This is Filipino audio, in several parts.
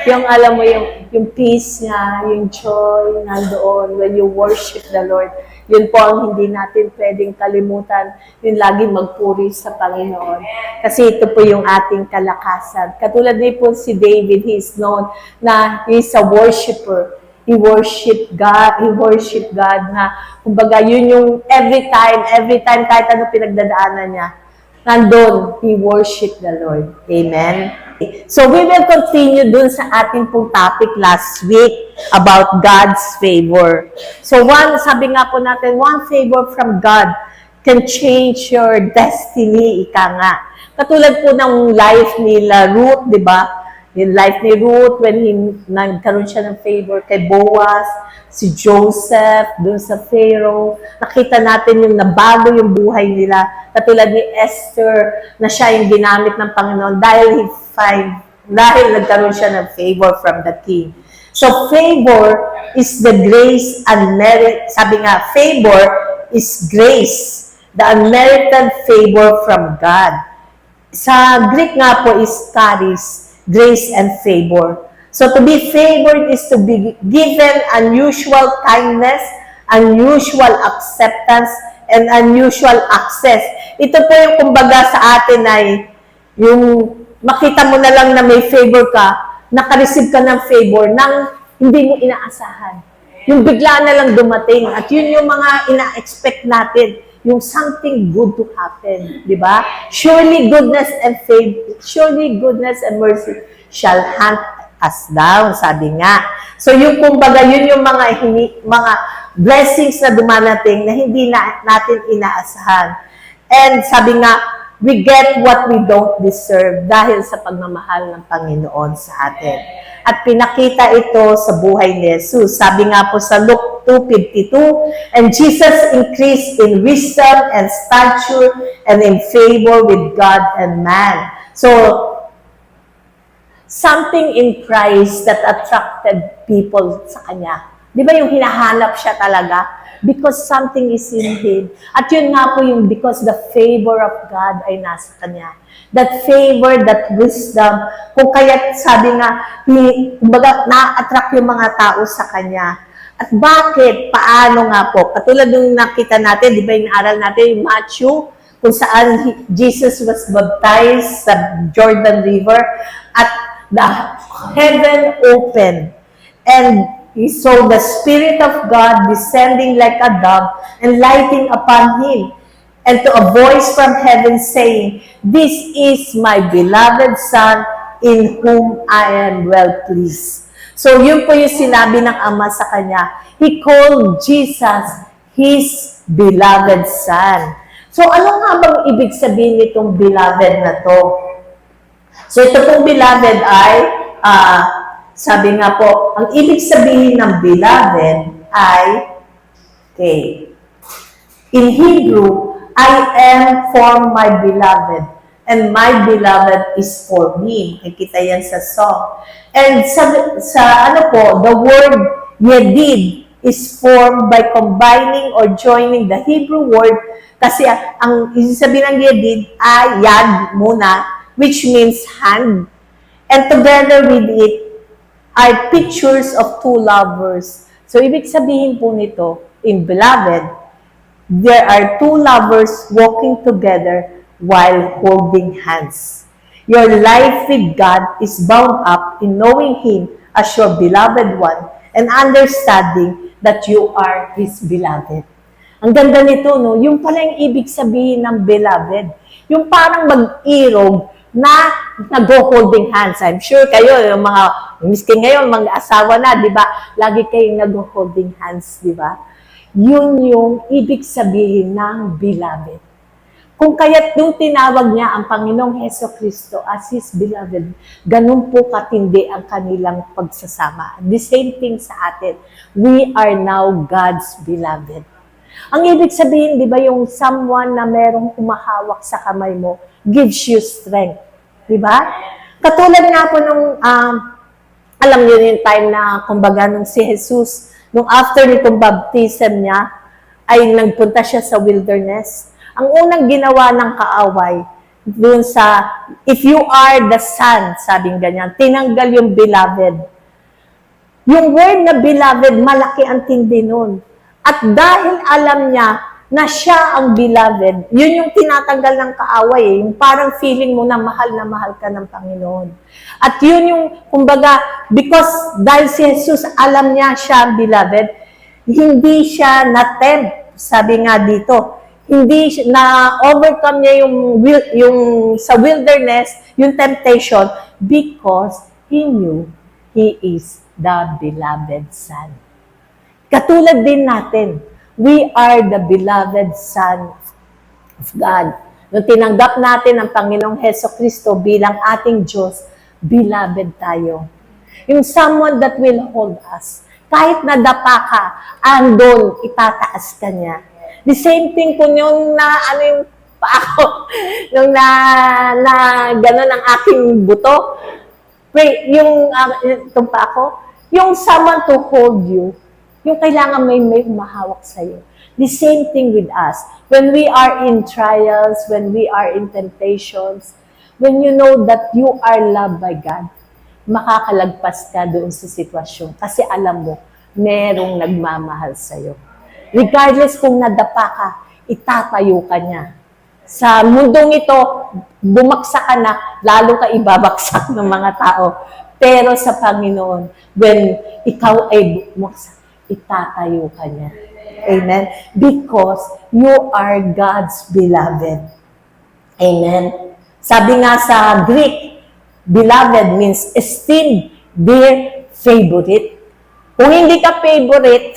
Yung alam mo, yung peace niya, yung joy nandoon when you worship the Lord. Yun po ang hindi natin pwedeng kalimutan, yung lagi magpuri sa Panginoon. Kasi ito po yung ating kalakasan. Katulad ni po si David, he is known na he is a worshiper. He worship God na, kumbaga, yun yung every time, kahit ano pinagdadaanan niya, nandun, he worship the Lord. Amen? So, we will continue dun sa ating pong topic last week about God's favor. So, sabi nga po natin, one favor from God can change your destiny, ika nga. Katulad po ng life nila Ruth, di ba? Yung life ni Ruth, when nagkaroon siya ng favor kay Boaz, si Joseph, dun sa Pharaoh, nakita natin yung nabago yung buhay nila. Katulad ni Esther, na siya yung ginamit ng Panginoon dahil nagkaroon siya ng favor from the king. So, favor is the grace unmerited. Sabi nga, favor is grace, the unmerited favor from God. Sa Greek nga po is charis, grace and favor. So to be favored is to be given unusual kindness, unusual acceptance, and unusual access. Ito po yung kumbaga sa atin ay yung makita mo na lang na may favor ka, nakareceive ka ng favor nang hindi mo inaasahan. Yung bigla na lang dumating at yun yung mga ina-expect natin. Yung something good to happen, di ba? Surely goodness and mercy shall hunt us down, sabi nga. So yung kumbaga, yun yung mga blessings na dumanating na hindi natin inaasahan. And sabi nga, we get what we don't deserve dahil sa pagmamahal ng Panginoon sa atin. At pinakita ito sa buhay ni Jesus. Sabi nga po sa Luke 2:52, and Jesus increased in wisdom and stature and in favor with God and man. So, something in Christ that attracted people sa Kanya. Di ba yung hinahanap siya talaga? Because something is in Him. At yun nga po yung because the favor of God ay nasa Kanya. That favor, that wisdom, kung kaya sabi nga, kumbaga, na-attract yung mga tao sa Kanya. At bakit? Paano nga po? Katulad nung nakita natin, di ba yung aral natin, yung Matthew, kung saan Jesus was baptized sa Jordan River, at the heaven opened, and he saw the Spirit of God descending like a dove and lighting upon him. And to a voice from heaven saying, "This is my beloved Son, in whom I am well pleased." So yun po yung sinabi ng Ama sa Kanya. He called Jesus His beloved Son. So ano nga bang ibig sabihin nitong beloved na to? So ito pong beloved ay, sabi nga po, ang ibig sabihin ng beloved ay, okay, in Hebrew, I am for my beloved, and my beloved is for me. Nakikita yan sa song. And sa ano po, the word yedid is formed by combining or joining the Hebrew word, kasi ang ibig sabihin ng yedid ay yad muna, which means hand. And together with it are pictures of two lovers. So ibig sabihin po nito, in beloved, there are two lovers walking together while holding hands. Your life with God is bound up in knowing Him as your beloved one and understanding that you are His beloved. Ang ganda nito, no? Yung pala yung ibig sabihin ng beloved. Yung parang mag-irog na nag-holding hands. I'm sure kayo, yung mga, miskin ngayon, mga asawa na, di ba? Lagi kayong nag-holding hands, di ba? Yun yung ibig sabihin ng beloved. Kung kaya't nung tinawag niya ang Panginoong Heso Kristo as His beloved, ganun po katindi ang kanilang pagsasama. The same thing sa atin. We are now God's beloved. Ang ibig sabihin, di ba, yung someone na merong humahawak sa kamay mo gives you strength. Di ba? Katulad nga po nung, alam niyo yung time na, kumbaga, nung si Jesus, nung after nitong baptism niya, ay nagpunta siya sa wilderness. Ang unang ginawa ng kaaway, dun sa, if you are the son, sabing ganyan, tinanggal yung beloved. Yung word na beloved, malaki ang tindi nun. At dahil alam niya na siya ang beloved, yun yung tinatanggal ng kaaway, yung parang feeling mo na mahal ka ng Panginoon. At yun yung, kumbaga, because dahil si Jesus alam niya siya ang beloved, hindi siya na-tempt, sabi nga dito, hindi na-overcome niya yung sa wilderness, yung temptation, because he knew he is the beloved Son. Katulad din natin, we are the beloved Son of God. Nung tinanggap natin ang Panginoong Hesukristo bilang ating Diyos, beloved tayo. Yung someone that will hold us. Kahit nadapa ka, andon, itataas ka niya. The same thing kung yung yung pa ako, yung gano'n ang aking buto. Wait, itong pa ako, yung someone to hold you, yung kailangan may umahawak sa'yo. The same thing with us. When we are in trials, when we are in temptations, when you know that you are loved by God, makakalagpas ka doon sa sitwasyon. Kasi alam mo, merong nagmamahal sa'yo. Regardless kung nadapa ka, itatayo ka niya. Sa mundong ito, bumaksak ka na, lalo ka ibabaksak ng mga tao. Pero sa Panginoon, when ikaw ay bumaksak, itatayo ka niya. Amen? Because you are God's beloved. Amen? Sabi nga sa Greek, beloved means esteemed, dear, favorite. Kung hindi ka favorite,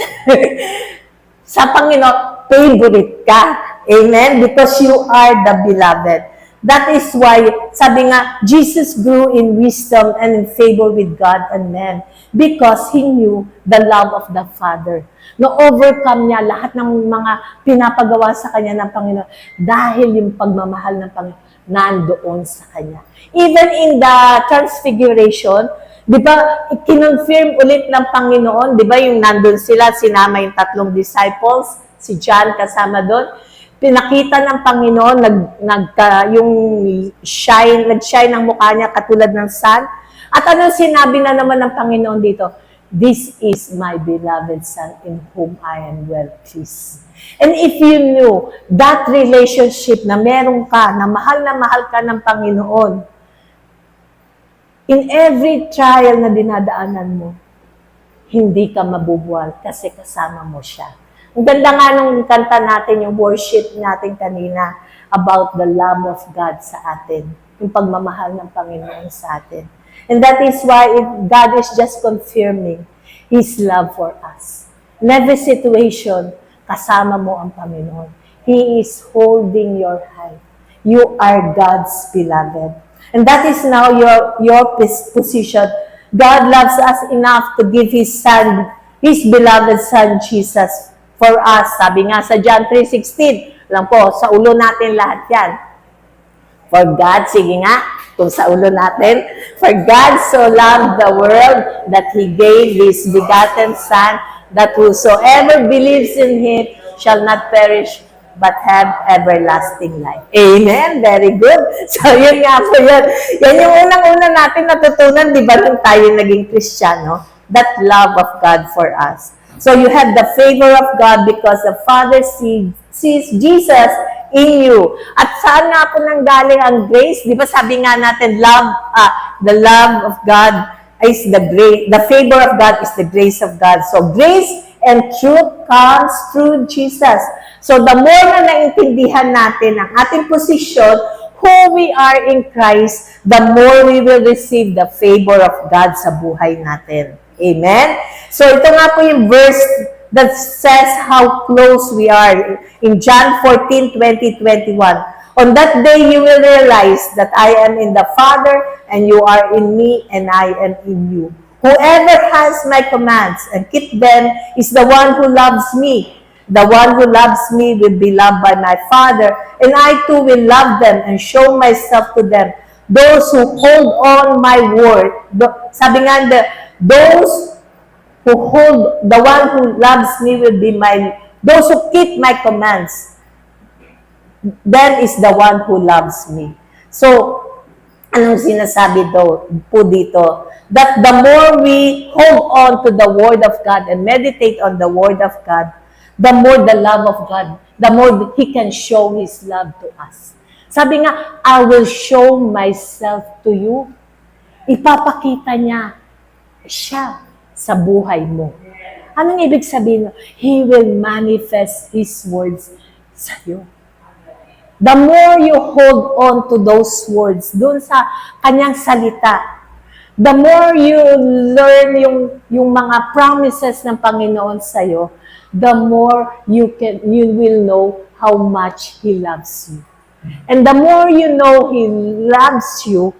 sa Panginoon, favorite ka. Amen? Because you are the beloved. That is why, sabi nga, Jesus grew in wisdom and in favor with God and men because He knew the love of the Father. Na-overcome niya lahat ng mga pinapagawa sa Kanya ng Panginoon dahil yung pagmamahal ng Panginoon nandoon sa Kanya. Even in the Transfiguration, di ba, kinonfirm ulit ng Panginoon, di ba, yung nandun sila, sinama yung 3 disciples, si John kasama doon, pinakita ng Panginoon, nag-shine ang mukha niya katulad ng sun. At ano sinabi na naman ng Panginoon dito? This is my beloved Son in whom I am well pleased. And if you knew that relationship na meron ka, na mahal ka ng Panginoon, in every trial na dinadaanan mo, hindi ka mabubuwal kasi kasama mo siya. Ang ganda nga nung kanta natin, yung worship natin kanina about the love of God sa atin, yung pagmamahal ng Panginoon sa atin. And that is why God is just confirming His love for us. In every situation, kasama mo ang Panginoon. He is holding your hand. You are God's beloved. And that is now your position. God loves us enough to give His Son, His beloved Son, Jesus, for us. Sabi nga sa John 3:16, alam po, sa ulo natin lahat yan. For God, sige nga, kung sa ulo natin, for God so loved the world that He gave His begotten Son, that whosoever believes in Him shall not perish, but have everlasting life. Amen? Very good. So, yun nga po yun. Yan yung unang-una natin natutunan, di ba, nung tayo naging Kristiyano? That love of God for us. So, you have the favor of God because the Father sees Jesus in you. At saan nga po nanggaling ang grace? Di ba sabi nga natin, the love of God is the grace, the favor of God is the grace of God. So, grace and truth comes through Jesus. So, the more na naintindihan natin ang ating posisyon, who we are in Christ, the more we will receive the favor of God sa buhay natin. Amen? So, ito nga po yung verse that says how close we are. In John 14:20-21, on that day you will realize that I am in the Father, and you are in me, and I am in you. Whoever has my commands and keep them is the one who loves me. The one who loves me will be loved by my Father, and I too will love them and show myself to them. Those who hold on my word, sabi nga, those who hold, the one who loves me will be those who keep my commands, then is the one who loves me. So, anong sinasabi po dito? That the more we hold on to the Word of God and meditate on the Word of God, the more the love of God, the more He can show His love to us. Sabi nga, I will show myself to you. Ipapakita niya siya sa buhay mo. Anong ibig sabihin? He will manifest His words sa iyo. The more you hold on to those words, dun sa kanyang salita, the more you learn yung mga promises ng Panginoon sa iyo, the more you will know how much He loves you. And the more you know He loves you,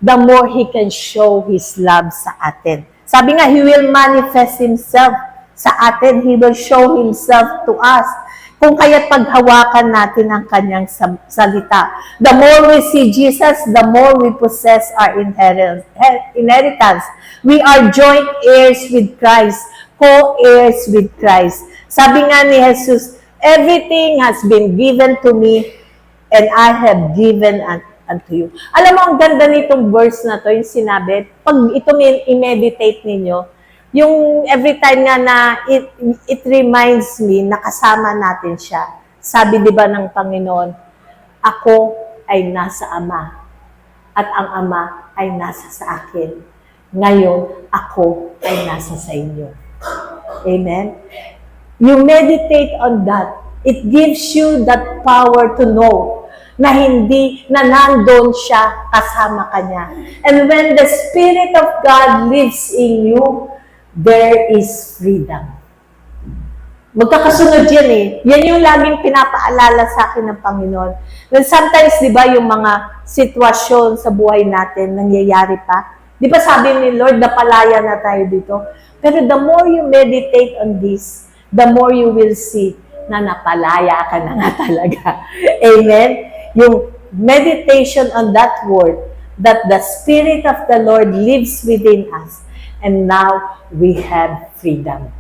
the more He can show His love sa atin. Sabi nga, He will manifest Himself sa atin. He will show Himself to us. Kung kaya't paghawakan natin ang kanyang salita. The more we see Jesus, the more we possess our inheritance. We are joint heirs with Christ, co-heirs with Christ. Sabi nga ni Jesus, everything has been given to me and I have given unto you. Alam mo, ang ganda nitong verse na to, yung sinabi, pag ito i-meditate ninyo, yung every time nga na it reminds me na kasama natin siya. Sabi di ba ng Panginoon, ako ay nasa Ama at ang Ama ay nasa sa akin. Ngayon, ako ay nasa sa inyo. Amen? You meditate on that. It gives you that power to know na hindi na nandun siya kasama kanya. And when the Spirit of God lives in you, there is freedom. Magkakasunod yan eh. Yan yung laging pinapaalala sa akin ng Panginoon. And sometimes, di ba, yung mga sitwasyon sa buhay natin, nangyayari pa. Di ba sabi ni Lord, napalaya na tayo dito. Pero the more you meditate on this, the more you will see na napalaya ka na nga talaga. Amen? Yung meditation on that word, that the Spirit of the Lord lives within us, and now we have freedom.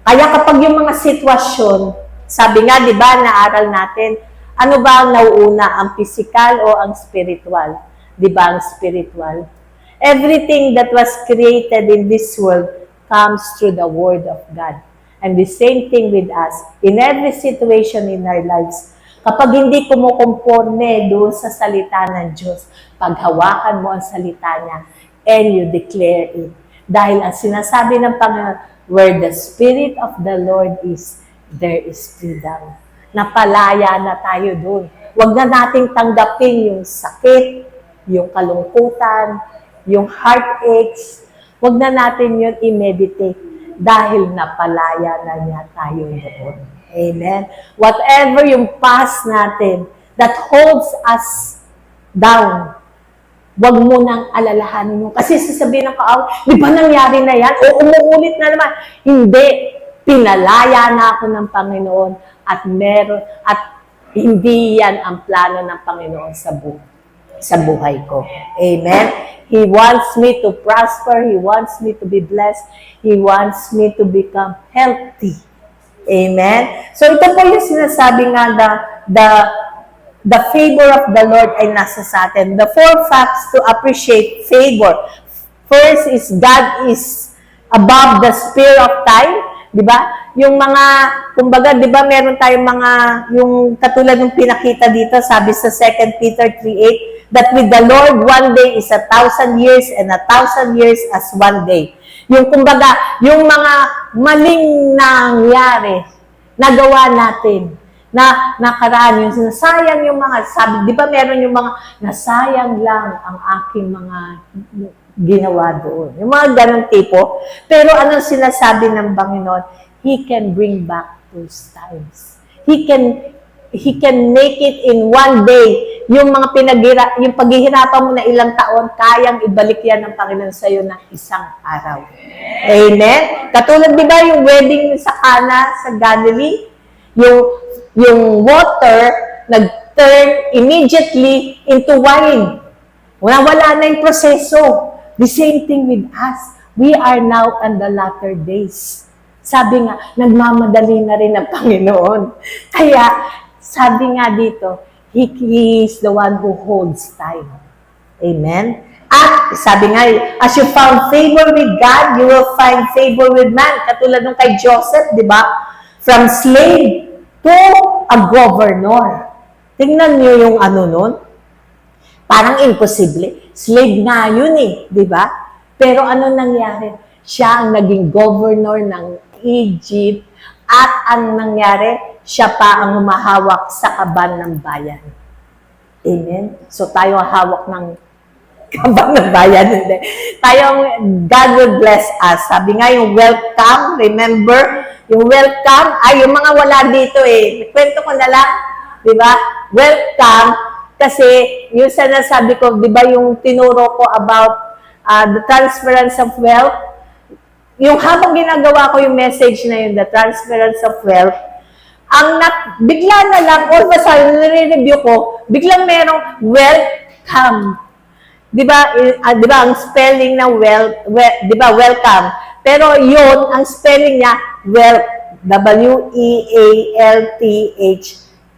Kaya kapag yung mga sitwasyon, sabi nga, di ba, naaral natin, ano ba ang nauuna, ang physical o ang spiritual? Di ba, ang spiritual? Everything that was created in this world comes through the Word of God. And the same thing with us. In every situation in our lives, kapag hindi kumukonforme doon sa salita ng Diyos, paghawakan mo ang salita niya, and you declare it. Dahil ang sinasabi ng Panginoon, where the Spirit of the Lord is, there is freedom. Napalaya na tayo doon. Huwag na nating tanggapin yung sakit, yung kalungkutan, yung heartaches. Huwag na natin yun i-meditate dahil napalaya na niya tayo doon. Amen? Whatever yung past natin that holds us down, wag mo nang alalahanin mo. Kasi sasabihin ng di ba nangyari na yan? O umuulit na naman. Hindi. Pinalaya na ako ng Panginoon at hindi yan ang plano ng Panginoon sa buhay ko. Amen? He wants me to prosper. He wants me to be blessed. He wants me to become healthy. Amen? So ito po yung sinasabi nga the favor of the Lord ay nasa sa atin. The 4 facts to appreciate favor. First is God is above the sphere of time. Di ba? Yung mga, kumbaga, di ba meron tayong mga, yung katulad ng pinakita dito, sabi sa 2 Peter 3:8, that with the Lord, one day is 1,000 years and 1,000 years as one day. Yung kumbaga, yung mga maling nangyari, nagawa natin, na nakaraan, yung sinasayang yung mga, sabi, di ba meron yung mga, nasayang lang ang aking mga ginawa doon. Yung mga ganong tipo. Pero anong sinasabi ng Panginoon? He can bring back those times. He can make it in one day. Yung mga yung paghihirapan mo na ilang taon, kayang ibalik yan ng Panginoon sa iyo ng isang araw. Amen? Katulad, di ba, yung wedding sa Cana, sa Galilee, yung water nag-turn immediately into wine. Wala na yung proseso. The same thing with us. We are now on the latter days. Sabi nga, nagmamadali na rin ang Panginoon. Kaya, sabi nga dito, He is the one who holds time. Amen? At sabi nga, as you found favor with God, you will find favor with man. Katulad nung kay Joseph, di ba? From slave to a governor. Tingnan niyo yung ano nun. Parang imposible. Slave nga yun eh, di ba? Pero ano nangyari? Siya ang naging governor ng Egypt at ang nangyari, siya pa ang humahawak sa kaban ng bayan. Amen? So tayo hawak ng kaban ng bayan. Hindi. God will bless us. Sabi nga yung welcome, remember, yung welcome, ay yung mga wala dito eh. Kwento ko na lang, di ba? Welcome, kasi yung sinasabi ko, di ba yung tinuro ko about the transference of wealth, yung habang ginagawa ko yung message na yun, the transference of wealth, bigla na lang, all of a sudden, nire-review ko, biglang merong welcome. Di ba, ang spelling ng di ba, welcome. Pero yun, ang spelling niya, wealth, W-E-A-L-T-H,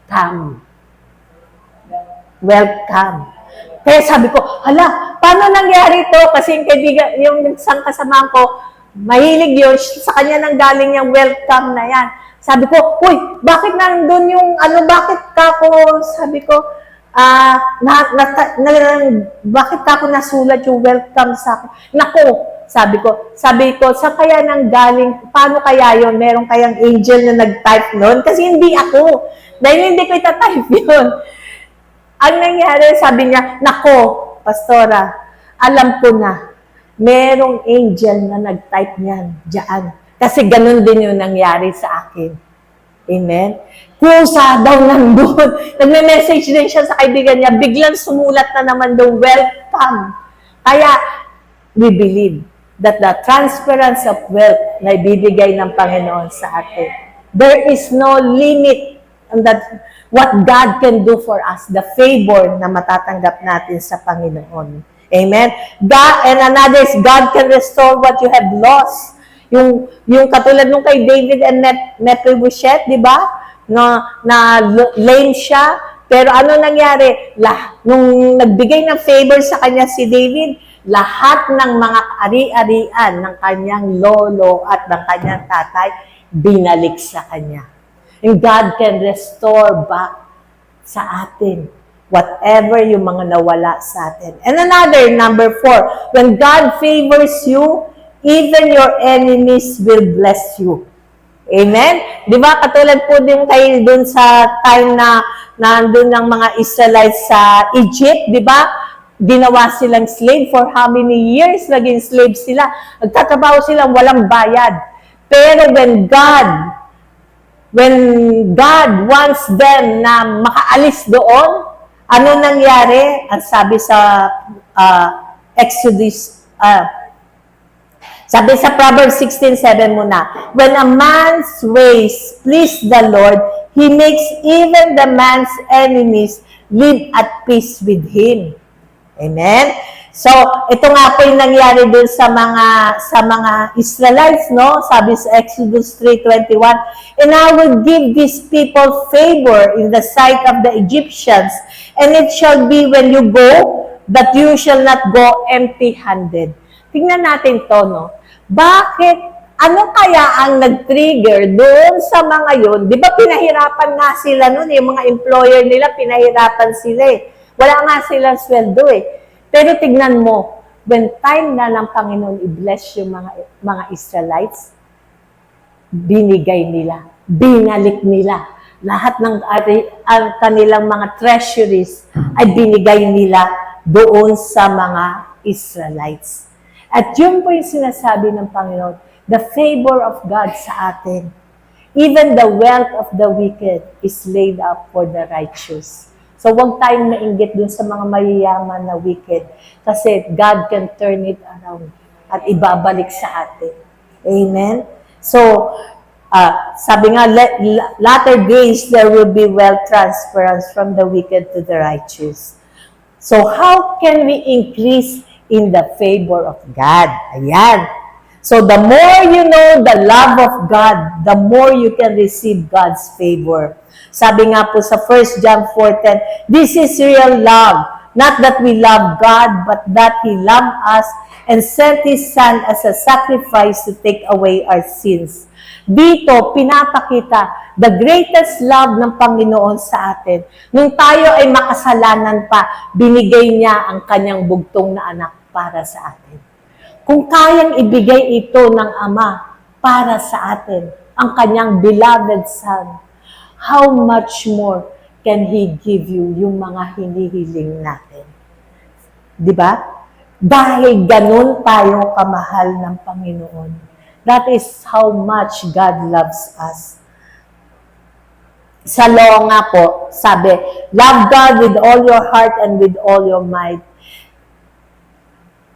come. Welcome. Kaya sabi ko, hala, paano nangyari to? Kasi yung kaibigan, yung isang kasama ko, mahilig yun, sa kanya nang galing yung welcome na yan. Sabi ko, uy, bakit nandun yung, bakit ka ko, sabi ko, bakit ka ko nasulat yung welcome sa akin? Naku, sabi ko, sa kaya nang galing, paano kaya yun? Meron kayang angel na nag-type nun? Kasi hindi ako. Dahil hindi ko itatype yun. Ang nangyari, sabi niya, nako, pastora, alam ko na, merong angel na nag-type niyan, dyan. Kasi ganun din yung nangyari sa akin. Amen? Kusa daw nandun. Nagme-message din siya sa kaibigan niya, biglang sumulat na naman doon, welcome. Kaya, we believe that the transference of wealth na ibibigay ng Panginoon sa atin, there is no limit on that what God can do for us, the favor na matatanggap natin sa Panginoon. Amen? And another is, God can restore what you have lost. Yung katulad nung kay David and Mephibosheth, di ba? Na lame siya. Pero ano nangyari? Nung nagbigay ng favor sa kanya si David, lahat ng mga ari-arian ng kanyang lolo at ng kanyang tatay, binalik sa kanya. And God can restore back sa atin whatever yung mga nawala sa atin. And another, number 4, when God favors you, even your enemies will bless you. Amen? Di ba? Katulad po din kayo dun sa time na nandun ng mga Israelites sa Egypt, di ba? Ginawa silang slave for how many years naging slave sila? Nagtatrabaho silang walang bayad. Pero when God wants them na makaalis doon, ano nangyari? Ang sabi sa Exodus, sabi sa Proverbs 16:7 muna, when a man's ways please the Lord, He makes even the man's enemies live at peace with Him. Amen? So, ito nga po yung nangyari dun sa mga Israelites, no? Sabi sa Exodus 3:21, and I will give these people favor in the sight of the Egyptians, and it shall be when you go, that you shall not go empty-handed. Tingnan natin to, no? Bakit? Ano kaya ang nag-trigger doon sa mga yun? Di ba pinahirapan nga sila noon, yung mga employer nila, pinahirapan sila eh. Wala nga silang sweldo eh. Pero tignan mo, when time na ng Panginoon i-bless yung mga Israelites, binigay nila, binalik nila. Lahat ng kanilang mga treasuries ay binigay nila doon sa mga Israelites. At yun po yung sinasabi ng Panginoon, the favor of God sa atin. Even the wealth of the wicked is laid up for the righteous. So, huwag tayong nainggit dun sa mga mayayaman na wicked kasi God can turn it around at ibabalik sa atin. Amen? So, sabi nga, latter days there will be wealth transference from the wicked to the righteous. So, how can we increase in the favor of God? Ayan. So, the more you know the love of God, the more you can receive God's favor. Sabi nga po sa 1 John 4:10, this is real love, not that we love God, but that He loved us and sent His Son as a sacrifice to take away our sins. Dito, pinapakita the greatest love ng Panginoon sa atin. Nung tayo ay makasalanan pa, binigay niya ang kanyang bugtong na anak para sa atin. Kung kayang ibigay ito ng Ama para sa atin, ang kanyang beloved Son, how much more can He give you yung mga hinihiling natin? Di ba? Dahil ganun tayo kamahal ng Panginoon. That is how much God loves us. Sa law nga po, sabi, love God with all your heart and with all your might.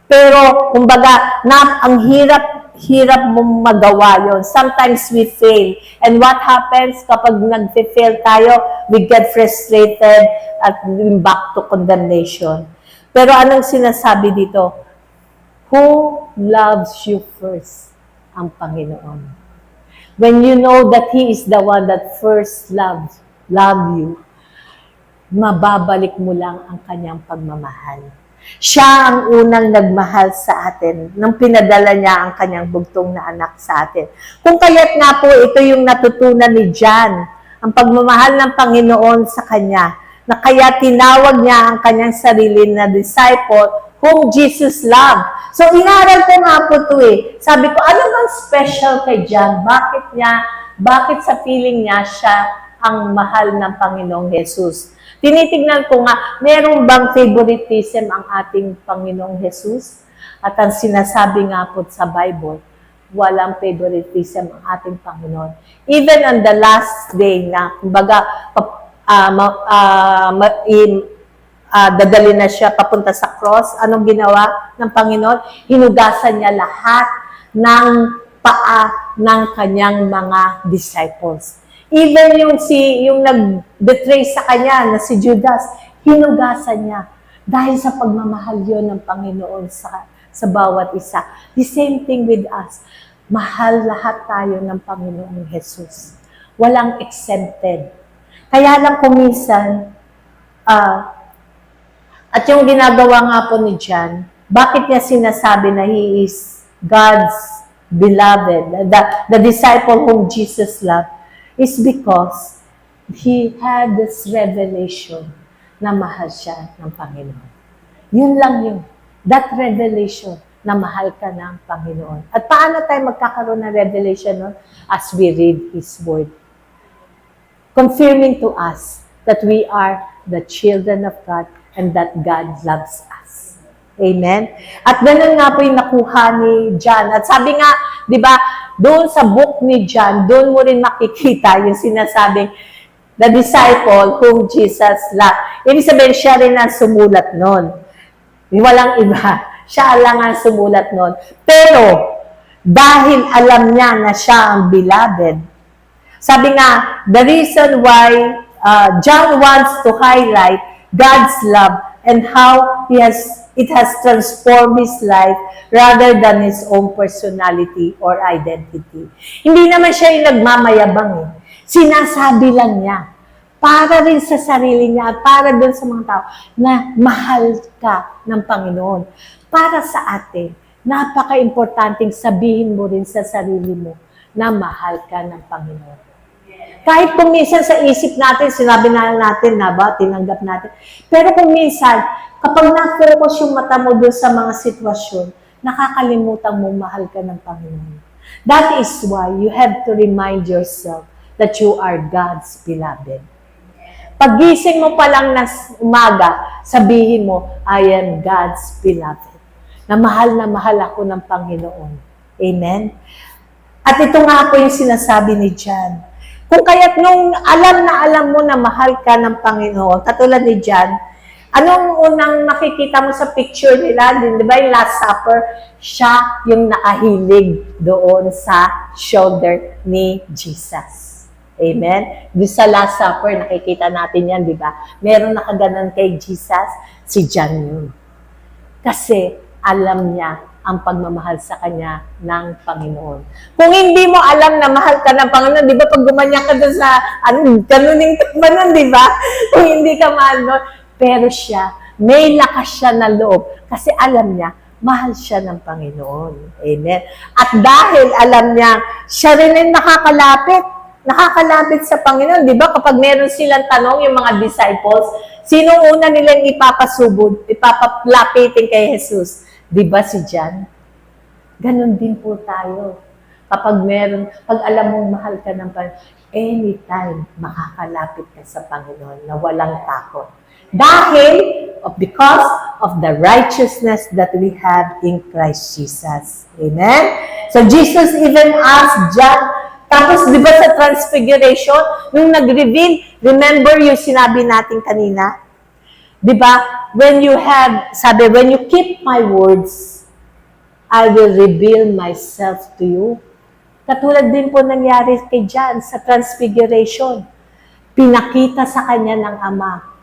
Pero, kumbaga, ang hirap mong magawa yon. Sometimes we fail. And what happens kapag nag-fail tayo, we get frustrated at back to condemnation. Pero anong sinasabi dito? Who loves you first? Ang Panginoon. When you know that He is the one that first love you, mababalik mo lang ang kanyang pagmamahal. Siya ang unang nagmahal sa atin nang pinadala niya ang kanyang bugtong na anak sa atin. Kung kaya't nga po, ito yung natutunan ni John, ang pagmamahal ng Panginoon sa kanya, na kaya tinawag niya ang kanyang sarili na disciple whom Jesus loved. So, inaral ko nga po ito Sabi ko, ano bang special kay John? Bakit sa feeling niya siya ang mahal ng Panginoong Jesus? Tinitignan ko nga, meron bang favoritism ang ating Panginoong Jesus? At ang sinasabi nga po sa Bible, walang favoritism ang ating Panginoon. Even on the last day na, kumbaga, dadali na siya papunta sa cross, anong ginawa ng Panginoon? Hinugasan niya lahat ng paa ng kanyang mga disciples. Even yung nag-betray sa kanya na si Judas, hinugasan niya. Dahil sa pagmamahal yun ng Panginoon sa bawat isa. The same thing with us. Mahal lahat tayo ng Panginoong Jesus. Walang exempted. Kaya lang kuminsan, at yung ginagawa nga po ni John, bakit niya sinasabi na He is God's beloved, the disciple whom Jesus loved, is because he had this revelation na mahal siya ng Panginoon. Yun lang yun. That revelation na mahal ka ng Panginoon. At paano tayo magkakaroon ng revelation nun? As we read His Word. Confirming to us that we are the children of God and that God loves us. Amen? At ganun nga po yung nakuha ni John. At sabi nga, di ba, doon sa book ni John, doon mo rin makikita yung sinasabing, the disciple whom Jesus loved. Ibig sabihin, siya rin ang sumulat nun. Walang iba. Siya lang ang sumulat nun. Pero, dahil alam niya na siya ang beloved, sabi nga, the reason why John wants to highlight God's love and how it has transformed his life rather than his own personality or identity. Hindi naman siya yung nagmamayabang Sinasabi lang niya, para rin sa sarili niya at para din sa mga tao, na mahal ka ng Panginoon. Para sa atin, napaka-importanting sabihin mo rin sa sarili mo na mahal ka ng Panginoon. Kahit kung minsan sa isip natin, sinabi na natin na ba, tinanggap natin. Pero kung minsan, kapag na-focus yung mata mo doon sa mga sitwasyon, nakakalimutan mong mahal ka ng Panginoon. That is why you have to remind yourself that you are God's beloved. Paggising mo pa lang na umaga, sabihin mo, I am God's beloved. Na mahal ako ng Panginoon. Amen? At ito nga po yung sinasabi ni John. Kung kaya't nung alam mo na mahal ka ng Panginoon, katulad ni John, anong unang makikita mo sa picture nila? Di ba yung Last Supper? Siya yung nakahilig doon sa shoulder ni Jesus. Amen? Doon sa Last Supper, nakikita natin yan, di ba? Meron nakaganon kay Jesus, si John yun. Kasi alam niya ang pagmamahal sa Kanya ng Panginoon. Kung hindi mo alam na mahal ka ng Panginoon, di ba pag gumanyan ka doon sa, kanuning tukba nun, di ba? Kung hindi ka mahal nun, pero siya, may lakas siya na loob kasi alam niya, mahal siya ng Panginoon. Amen. At dahil alam niya, siya rin ay nakakalapit sa Panginoon. Di ba kapag meron silang tanong, yung mga disciples, sino una nilang ipapalapitin kay Jesus? Di ba si John? Ganon din po tayo. Pag alam mong mahal ka ng Panginoon, anytime makakalapit ka sa Panginoon na walang takot. Because of the righteousness that we have in Christ Jesus. Amen? So Jesus even asked John, tapos di ba sa Transfiguration, nung nag-reveal, remember yung sinabi natin kanina? Di ba? When you keep my words, I will reveal myself to you. Katulad din po nangyari kay John sa Transfiguration. Pinakita sa kanya ng Ama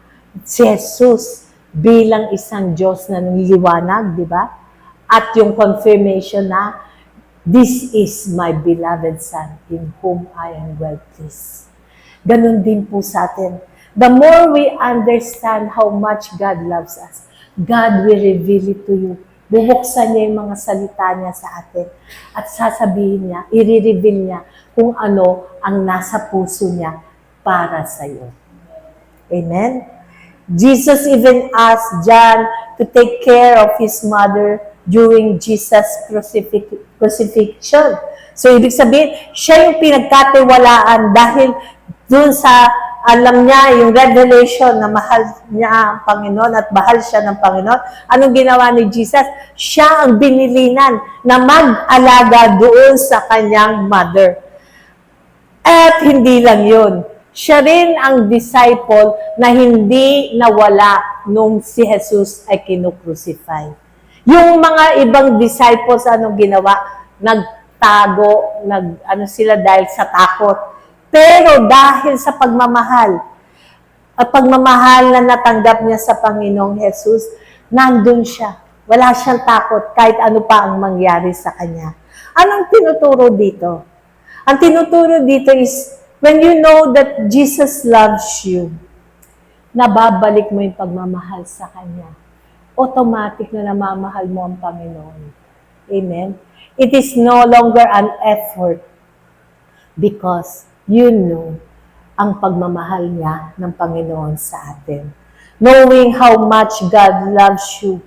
si Jesus bilang isang Diyos na nililiwanag, di ba? At yung confirmation na, this is my beloved Son in whom I am well pleased. Ganon din po sa atin. The more we understand how much God loves us, God will reveal it to you. Bubuksan niya yung mga salita niya sa atin at sasabihin niya, i-reveal niya kung ano ang nasa puso niya para sa iyo. Amen? Jesus even asked John to take care of his mother during Jesus' crucifixion. So, ibig sabihin, siya yung pinagkatiwalaan dahil dun sa alam niya, yung revelation na mahal niya ang Panginoon at mahal siya ng Panginoon. Anong ginawa ni Jesus? Siya ang binilinan na mag-alaga doon sa kanyang mother. At hindi lang yun. Siya rin ang disciple na hindi nawala nung si Jesus ay kinukrucify. Yung mga ibang disciples, anong ginawa? Nagtago, sila dahil sa takot. Pero dahil sa pagmamahal, at pagmamahal na natanggap niya sa Panginoong Jesus, nandun siya. Wala siyang takot kahit ano pa ang mangyari sa kanya. Anong tinuturo dito? Ang tinuturo dito is, when you know that Jesus loves you, nababalik mo yung pagmamahal sa Kanya. Automatic na namamahal mo ang Panginoon. Amen? It is no longer an effort because you know ang pagmamahal niya ng Panginoon sa atin. Knowing how much God loves you,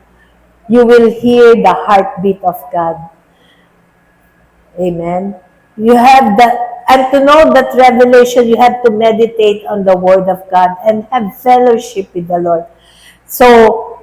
you will hear the heartbeat of God. Amen? And to know that revelation, you have to meditate on the Word of God and have fellowship with the Lord. So,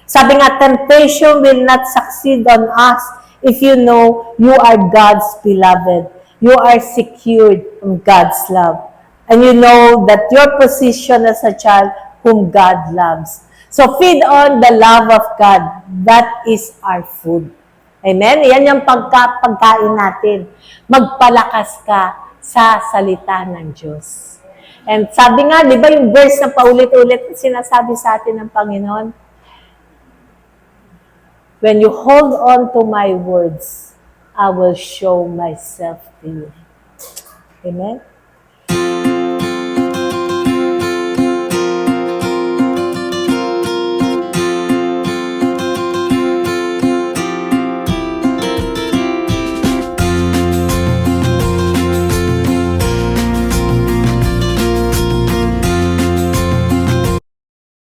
sabi nga, temptation will not succeed on us if you know you are God's beloved. You are secured in God's love. And you know that your position as a child whom God loves. So feed on the love of God. That is our food. Amen? Yan yung pagkain natin. Magpalakas ka sa salita ng Diyos. And sabi nga, di ba yung verse na paulit-ulit sinasabi sa atin ng Panginoon? When you hold on to my words, I will show myself to you. Amen?